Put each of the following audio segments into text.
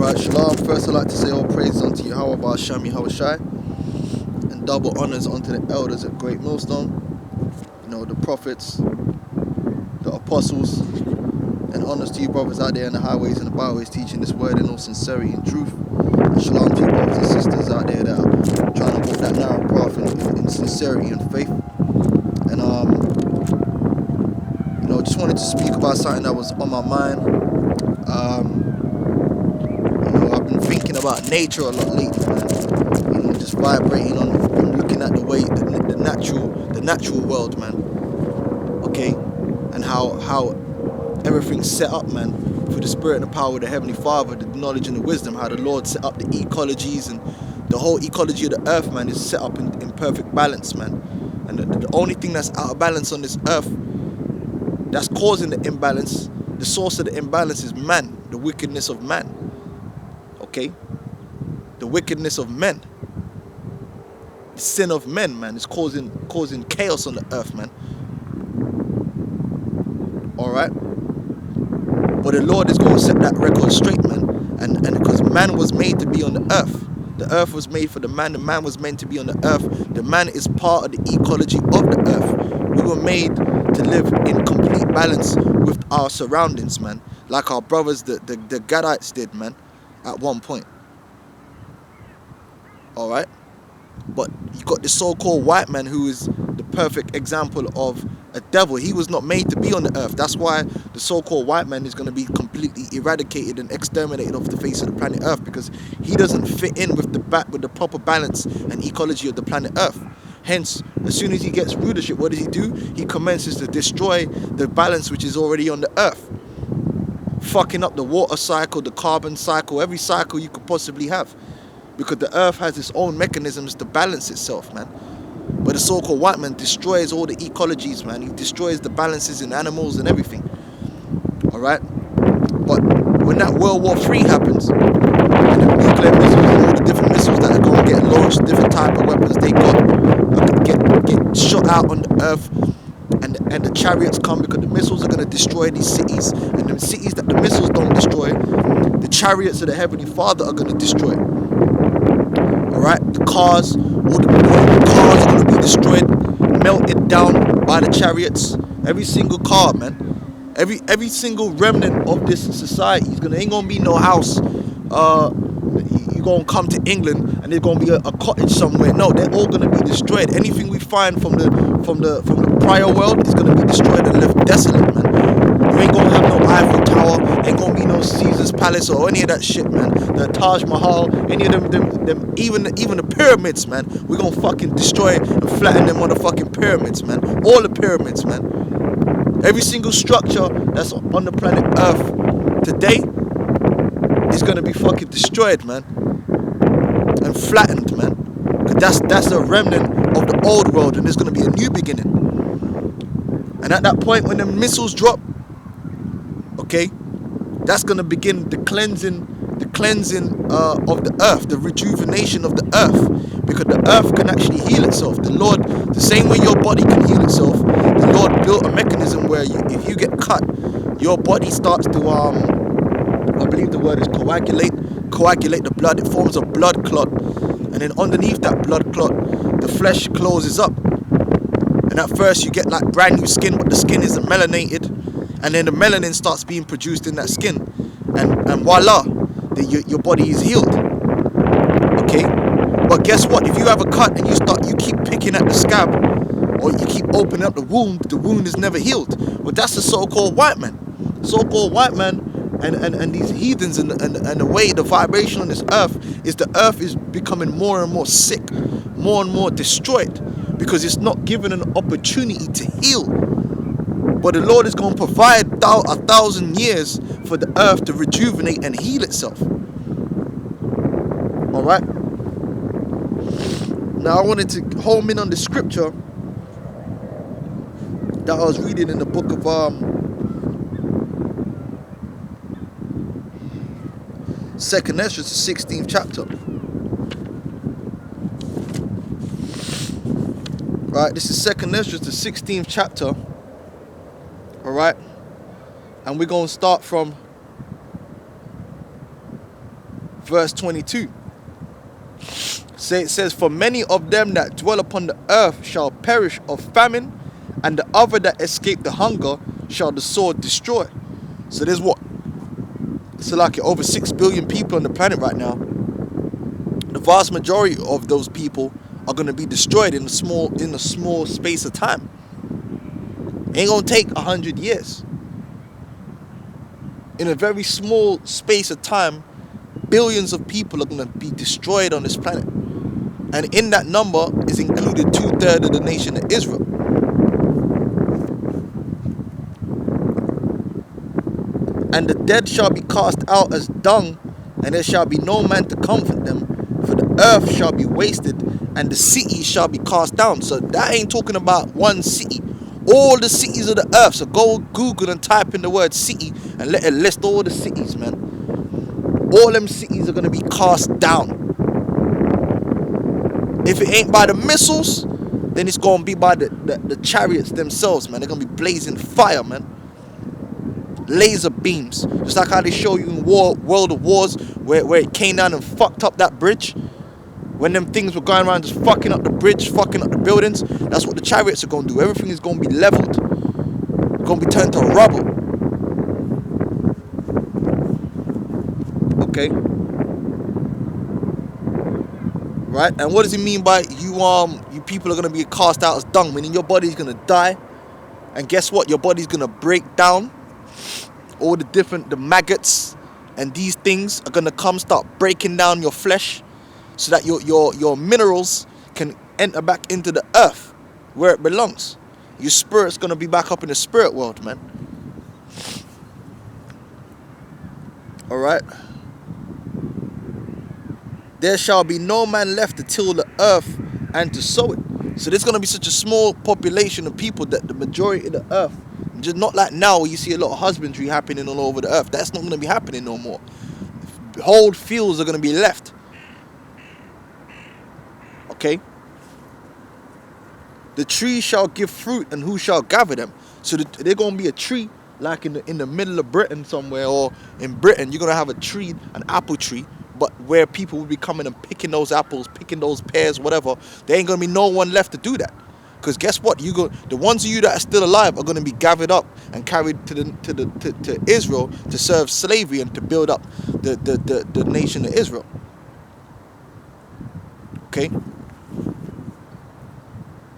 Alright, Shalom. First I'd like to say all praises unto Yahweh Ba'Shem Yahushai, and double honors unto the elders at Great Millstone, the prophets, the apostles, and honors to you brothers out there in the highways and the byways teaching this word in all sincerity and truth. And shalom to you brothers and sisters out there that are trying to walk that narrow path in sincerity and faith. And just wanted to speak about something that was on my mind. I've been thinking about nature a lot lately, man. Just vibrating on looking at the way the natural world, man. Okay, and how everything's set up, man, for the spirit and the power of the Heavenly Father, the knowledge and the wisdom. How the Lord set up the ecologies, and the whole ecology of the earth, man, is set up in perfect balance, man. And the only thing that's out of balance on this earth, that's causing the imbalance, the source of the imbalance, is man, the wickedness of man. Okay, the wickedness of men, the sin of men, man, is causing chaos on the earth, man. All right, but the Lord is going to set that record straight, man. And because man was made to be on the earth was made for the man was meant to be on the earth. The man is part of the ecology of the earth. We were made to live in complete balance with our surroundings, man, like our brothers, the Gadites did, man, at one point. All right, but you got the so-called white man who is the perfect example of a devil. He was not made to be on the earth. That's why the so-called white man is going to be completely eradicated and exterminated off the face of the planet Earth, because he doesn't fit in with the proper balance and ecology of the planet Earth. Hence, as soon as he gets rulership, what does he do? He commences to destroy the balance which is already on the earth, fucking up the water cycle, the carbon cycle, every cycle you could possibly have, because the earth has its own mechanisms to balance itself, man. But the so-called white man destroys all the ecologies, man. He destroys the balances in animals and everything. All right, but when that World War III happens, and the nuclear missiles and all the different missiles that are going to get launched, different type of weapons they get shot out on the earth, and the chariots come, because the missiles are going to destroy these cities, and the cities that the missiles don't destroy, the chariots of the Heavenly Father are going to destroy. All right, the cars, all the cars are going to be destroyed, melted down by the chariots. Every single car, man. Every single remnant of this society ain't gonna be no house. You're gonna come to England and there's gonna be a cottage somewhere. No, they're all gonna be destroyed. Anything we find from the prior world is gonna be destroyed and left desolate, man. You ain't gonna have no Eiffel Tower, ain't gonna be no Caesar's Palace or any of that shit, man. The Taj Mahal, any of them even the pyramids, man. We're gonna fucking destroy and flatten them motherfucking pyramids, man. All the pyramids, man. Every single structure that's on the planet Earth today is gonna be fucking destroyed, man, and flattened, man. Cause that's a remnant of the old world, and there's gonna be a new beginning. And at that point, when the missiles drop, okay, that's gonna begin the cleansing of the earth, the rejuvenation of the earth, because the earth can actually heal itself. The Lord, the same way your body can heal itself, the Lord built a mechanism where if you get cut, your body starts to I believe the word is coagulate the blood. It forms a blood clot, and then underneath that blood clot, the flesh closes up, and at first you get like brand new skin, but the skin isn't melanated, and then the melanin starts being produced in that skin, and voila, your body is healed. Okay, but guess what? If you have a cut and you keep picking at the scab, or you keep opening up the wound is never healed. Well, that's the so-called white man. So-called white man and these heathens and the way the vibration on this earth is becoming more and more sick, more and more destroyed, because it's not given an opportunity to heal. But the Lord is going to provide 1,000 years for the earth to rejuvenate and heal itself. All right. Now I wanted to home in on the scripture that I was reading in the book of Second Esdras, the 16th chapter. Right, this is Second Esdras, the 16th chapter. All right, and we're going to start from verse 22. So it says, for many of them that dwell upon the earth shall perish of famine, and the other that escape the hunger shall the sword destroy. So there's what? So like over 6 billion people on the planet right now. The vast majority of those people are going to be destroyed in a small space of time. Ain't gonna take 100 years. In a very small space of time, billions of people are gonna be destroyed on this planet. And in that number is included 2/3 of the nation of Israel. And the dead shall be cast out as dung, and there shall be no man to comfort them, for the earth shall be wasted, and the city shall be cast down. So that ain't talking about one city. All the cities of the earth. So go Google and type in the word city and let it list all the cities, man. All them cities are gonna be cast down. If it ain't by the missiles, then it's gonna be by the chariots themselves, man. They're gonna be blazing fire, man. Laser beams, just like how they show you in World of Wars, where it came down and fucked up that bridge. When them things were going around just fucking up the bridge, fucking up the buildings, that's what the chariots are going to do. Everything is going to be leveled. It's going to be turned to rubble. Okay? Right? And what does it mean by you people are going to be cast out as dung? Meaning your body's going to die. And guess what? Your body's going to break down. All the maggots and these things are going to start breaking down your flesh, so that your minerals can enter back into the earth where it belongs. Your spirit's gonna be back up in the spirit world, man. Alright. There shall be no man left to till the earth and to sow it. So there's gonna be such a small population of people that the majority of the earth, just not like now where you see a lot of husbandry happening all over the earth. That's not gonna be happening no more. Whole fields are gonna be left. Okay. The tree shall give fruit, and who shall gather them? So they're gonna be a tree like in the middle of Britain somewhere, or in Britain you're gonna have a tree, an apple tree, but where people will be coming and picking those apples, picking those pears, whatever. There ain't gonna be no one left to do that, because guess what? The ones of you that are still alive are gonna be gathered up and carried to Israel to serve slavery and to build up the nation of Israel. Okay.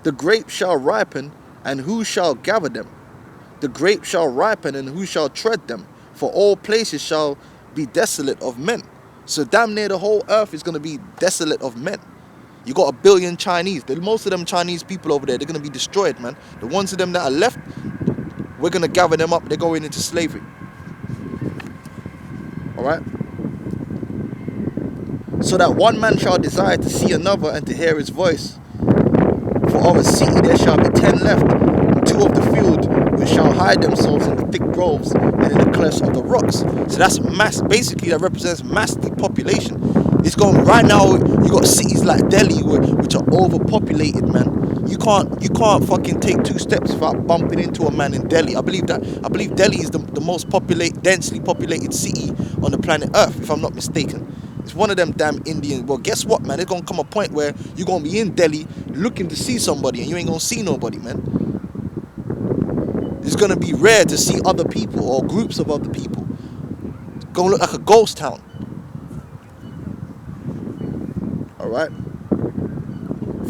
The grapes shall ripen, and who shall gather them? The grapes shall ripen, and who shall tread them? For all places shall be desolate of men. So damn near the whole earth is going to be desolate of men. You got 1 billion Chinese. Most of them Chinese people over there, they're going to be destroyed, man. The ones of them that are left, we're going to gather them up. They're going into slavery. Alright? So that one man shall desire to see another and to hear his voice. For of a city there shall be 10 left, and 2 of the field which shall hide themselves in the thick groves and in the clefts of the rocks. So that's mass. Basically, that represents mass depopulation. It's going right now. You got cities like Delhi which are overpopulated, man. You can't fucking take 2 steps without bumping into a man in Delhi. I believe Delhi is the most densely populated city on the planet Earth, if I'm not mistaken. It's one of them damn Indians. Well, guess what, man? There's gonna come a point where you're gonna be in Delhi looking to see somebody and you ain't gonna see nobody, man. It's gonna be rare to see other people or groups of other people. It's gonna look like a ghost town. Alright?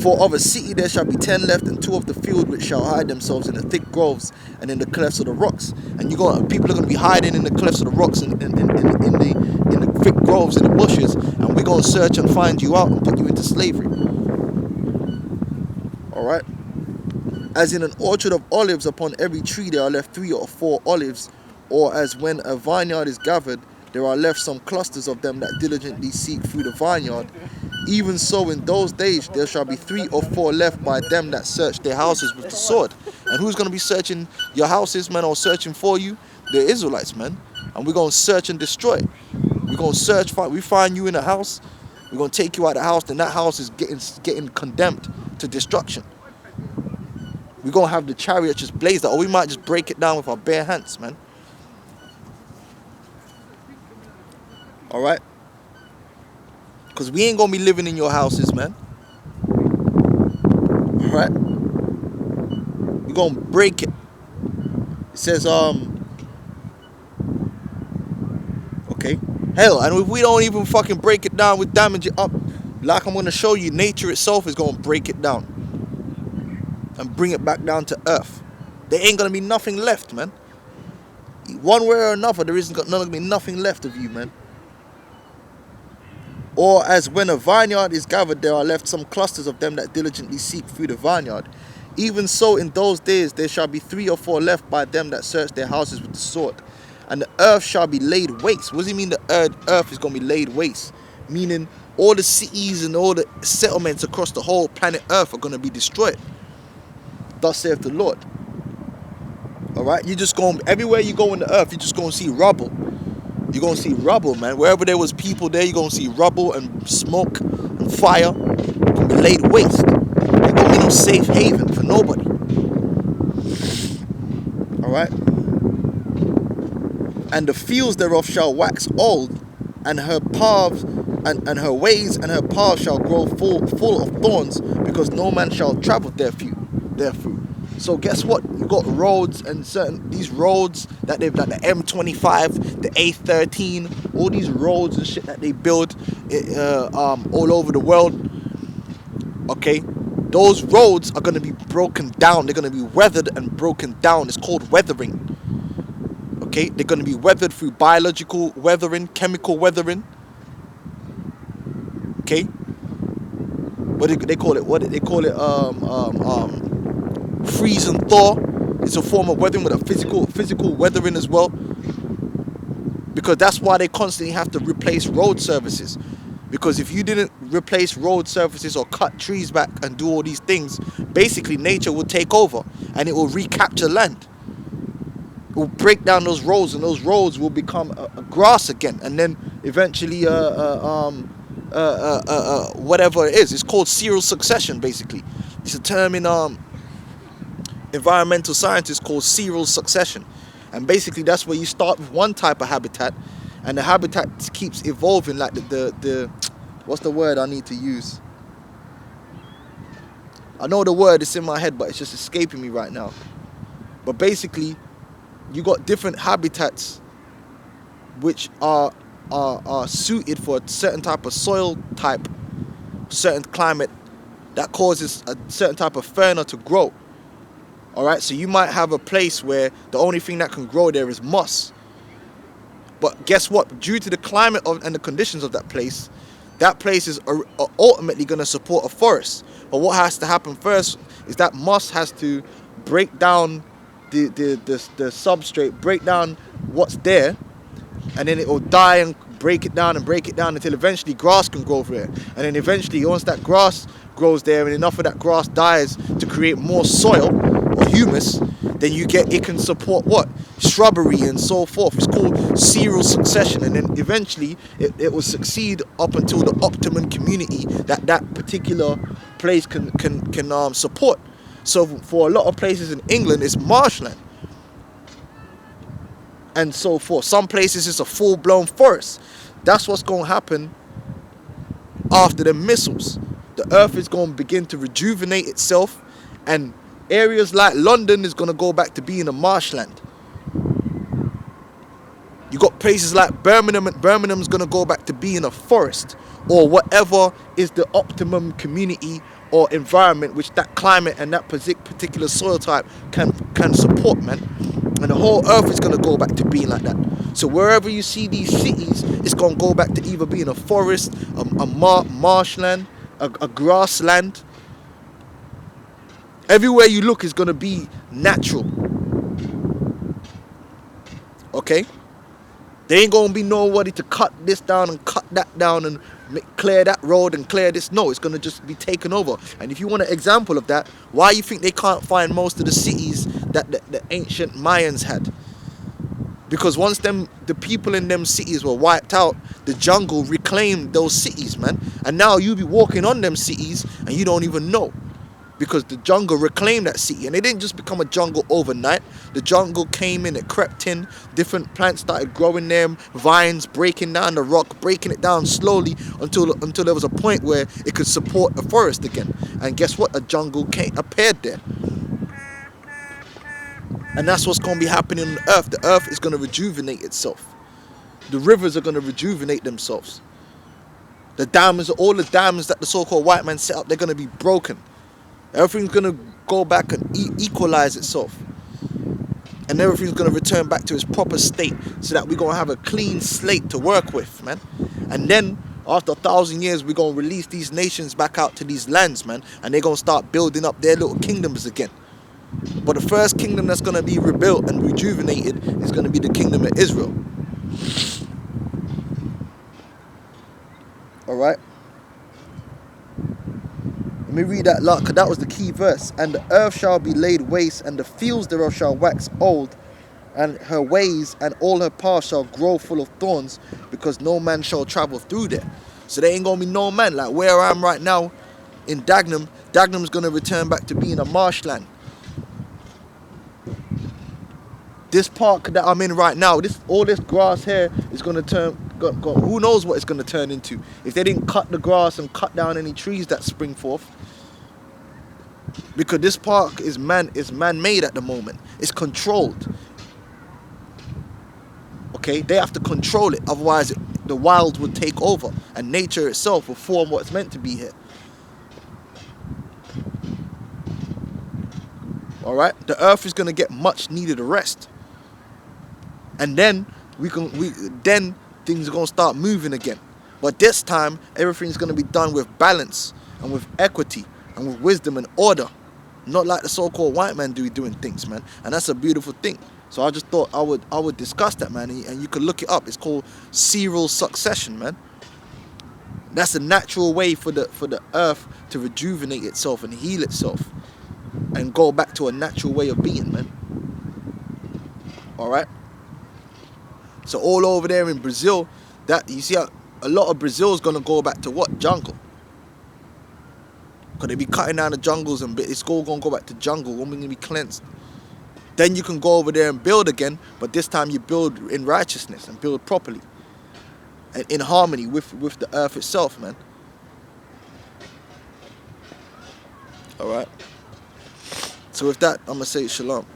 For of a city there shall be 10 left, and 2 of the field which shall hide themselves in the thick groves and in the clefts of the rocks. And people are going to be hiding in the clefts of the rocks and in the thick groves and the bushes, and we're going to search and find you out and put you into slavery. Alright? As in an orchard of olives, upon every tree there are left 3 or 4 olives, or as when a vineyard is gathered, there are left some clusters of them that diligently seek through the vineyard. Even so in those days there shall be 3 or 4 left by them that search their houses with the sword. And who's going to be searching your houses, man, or searching for you? The Israelites, man. And we're going to search and destroy. We're going to search, we find you in a house, we're going to take you out of the house, then that house is getting condemned to destruction. We're going to have the chariot just blaze that, or we might just break it down with our bare hands, man. Alright? Because we ain't gonna be living in your houses, man. Alright? We're gonna break it. It says, okay. Hell, and if we don't even fucking break it down, we damage it up. Like I'm gonna show you, nature itself is gonna break it down and bring it back down to earth. There ain't gonna be nothing left, man. One way or another, there isn't gonna be nothing left of you, man. Or as when a vineyard is gathered, there are left some clusters of them that diligently seek through the vineyard. Even so, in those days there shall be 3 or 4 left by them that search their houses with the sword. And the earth shall be laid waste. What does it mean the earth is going to be laid waste? Meaning all the cities and all the settlements across the whole planet earth are going to be destroyed. Thus saith the Lord. Alright? You're just going, everywhere you go in the earth, you're just going to see rubble. You're going to see rubble, man. Wherever there was people there, you're going to see rubble and smoke and fire. It's going to be laid waste. There's going to be no safe haven for nobody. Alright? And the fields thereof shall wax old, and her paths and her ways and her paths shall grow full of thorns, because no man shall travel therefore. So guess what? You got roads and these roads that they've like the M25, the A13, all these roads and shit that they build all over the world. Okay, those roads are gonna be broken down. They're gonna be weathered and broken down. It's called weathering. Okay, they're gonna be weathered through biological weathering, chemical weathering. Okay, what do they call it? What they call it? Freeze and thaw. It's a form of weathering with a physical weathering as well, because that's why they constantly have to replace road surfaces. Because if you didn't replace road surfaces or cut trees back and do all these things, basically nature will take over and it will recapture land. It will break down those roads, and those roads will become a grass again, and then eventually whatever it is. It's called serial succession. Basically, it's a term in environmental science is called serial succession, and basically that's where you start with one type of habitat and the habitat keeps evolving, like the what's the word I need to use? I know the word is in my head but it's just escaping me right now. But basically you got different habitats which are suited for a certain type of soil type, certain climate that causes a certain type of fauna to grow. Alright, so you might have a place where the only thing that can grow there is moss. But guess what? Due to the climate and the conditions of that place is ultimately going to support a forest. But what has to happen first is that moss has to break down the substrate, break down what's there, and then it will die and break it down until eventually grass can grow there. And then eventually, once that grass grows there and enough of that grass dies to create more soil or humus, then it can support what? Shrubbery and so forth. It's called serial succession, and then eventually it will succeed up until the optimum community that particular place can support. So for a lot of places in England, it's marshland and so forth. Some places it's a full-blown forest. That's what's going to happen after the missiles. The earth is going to begin to rejuvenate itself, and areas like London is going to go back to being a marshland. You got places like Birmingham, and Birmingham's going to go back to being a forest, or whatever is the optimum community or environment which that climate and that particular soil type can support, man. And the whole earth is going to go back to being like that. So wherever you see these cities, it's going to go back to either being a forest, a marshland, a grassland. Everywhere you look is going to be natural. Okay? There ain't going to be nobody to cut this down and cut that down and clear that road and clear this. No, it's going to just be taken over. And if you want an example of that, why you think they can't find most of the cities that the ancient Mayans had? Because once the people in them cities were wiped out, the jungle reclaimed those cities, man. And now you be walking on them cities and you don't even know. because the jungle reclaimed that city, and it didn't just become a jungle overnight. The jungle came in, it crept in, different plants started growing there, vines breaking down the rock, breaking it down slowly until there was a point where it could support a forest again. And guess what? A jungle appeared there. And that's what's going to be happening on the earth. The earth is going to rejuvenate itself. The rivers are going to rejuvenate themselves. The dams, all the dams that the so-called white man set up, they're going to be broken. Everything's going to go back and equalize itself. And everything's going to return back to its proper state, so that we're going to have a clean slate to work with, man. And then, after 1,000 years, we're going to release these nations back out to these lands, man. And they're going to start building up their little kingdoms again. But the first kingdom that's going to be rebuilt and rejuvenated is going to be the kingdom of Israel. Alright? Let me read that lot, because that was the key verse. And the earth shall be laid waste, and the fields thereof shall wax old, and her ways and all her paths shall grow full of thorns, because no man shall travel through there. So there ain't going to be no man. Like where I am right now in Dagenham, Dagenham's going to return back to being a marshland. This park that I'm in right now, all this grass here is going to turn, who knows what it's going to turn into if they didn't cut the grass and cut down any trees that spring forth. Because this park is man-made at the moment. It's controlled. Okay, they have to control it, otherwise the wild would take over and nature itself will form what's meant to be here. Alright, the earth is going to get much needed rest. And then then things are going to start moving again. But this time, everything's going to be done with balance and with equity and with wisdom and order. Not like the so-called white man doing things, man. And that's a beautiful thing. So I just thought I would discuss that, man. And you can look it up. It's called serial succession, man. That's a natural way for the earth to rejuvenate itself and heal itself and go back to a natural way of being, man. Alright? So all over there in Brazil, that you see a lot of Brazil is gonna go back to what? Jungle. Because they be cutting down the jungles and it's all gonna go back to jungle. We're gonna be cleansed. Then you can go over there and build again, but this time you build in righteousness and build properly and in harmony with the earth itself, man. All right. So with that, I'm gonna say shalom.